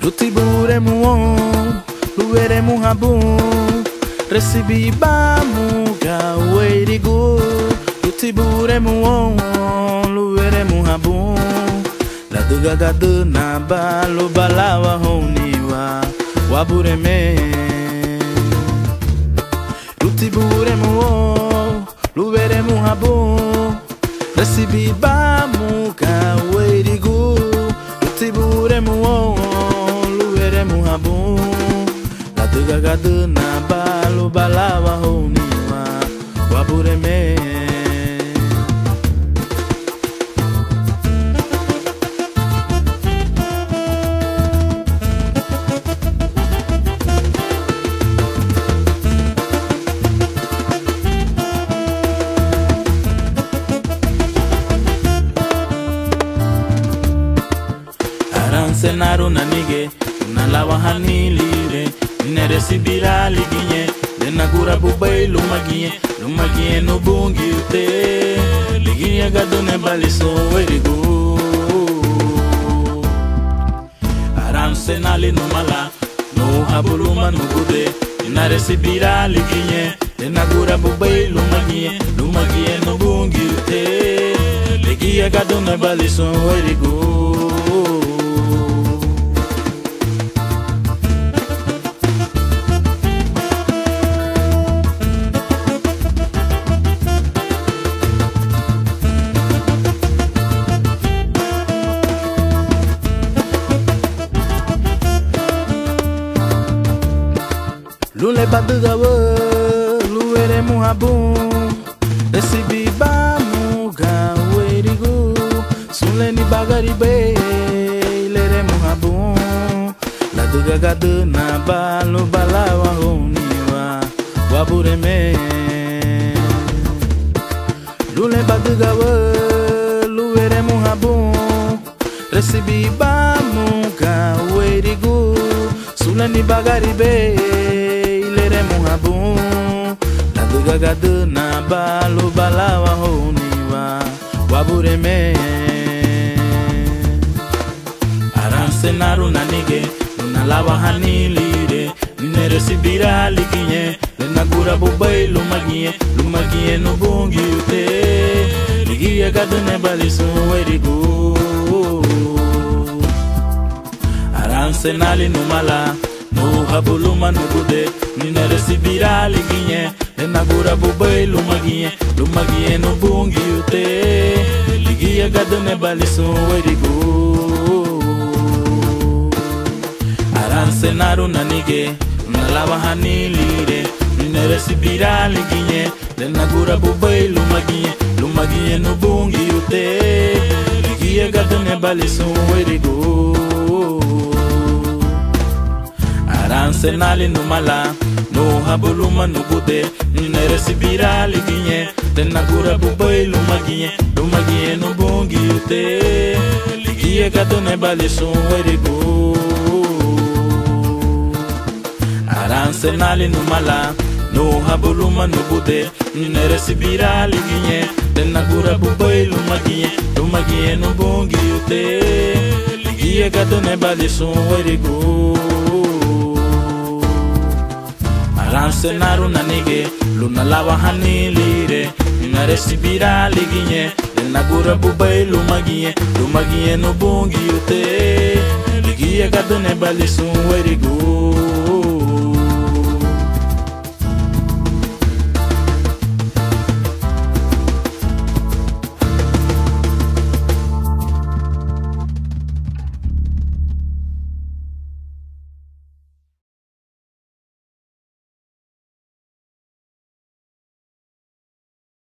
Lutibure muon, luere muhabun, recebi bamu gaweirigu. Lutibure muon, luere muhabun, la dugagadu na balu balawa honiwa wabureme. Lutibure muon, luere muhabun, recebi bamu gaweirigu. Lutibure muon, la dugagadu na balu balawa honiwa wabureme. Arancenaru na nige nalawa hanilire nere sibira liginye denagura bubai lumagie no bungi ute liginye gadone baliso erigo. Aranse nali no mala no habuluma no gude nere sibira liginye denagura bubai lumagie no bungi ute liginye gadone baliso erigo. Lule badugawa, luere muhabun, recebi bamu gaweirigu. Suleni bagaribe, lere muhabun, la dugagadu na balu balawa honiwa wabureme. Lule badugawa, luere muhabun, recebi bamu gaweirigu. Suleni bagaribe, la dugagadu na balu balawa honiwa wabureme. Arancenaru na nige nalawa hanilire nere sibira liginye lenagura bubai lumagie no bungi ute ligie gadone baliso erigo. Arancenali numala no habuluma no gude nere sibira liginye denagura bubai lumagie no bungi ute ligie gadone baliso erigo. Arancenaru na nige nalawa hanilire nere sibira liginye denagura bubai lumagie no bungi ute ligie gadone baliso erigo. Arancenali numala no habuluma no gude nere sibira liginye denagura bubai lumagie no bungi ute ligie gadone baliso erigo. Arancenali numala no habuluma no gude nere sibira liginye denagura bubai lumagie no bungi ute ligie gadone baliso erigo. Arancenaru na nige lunalawa hanilire nere sibira liginye denagura bubai lumagie no bungi ute ligie gadone baliso erigo.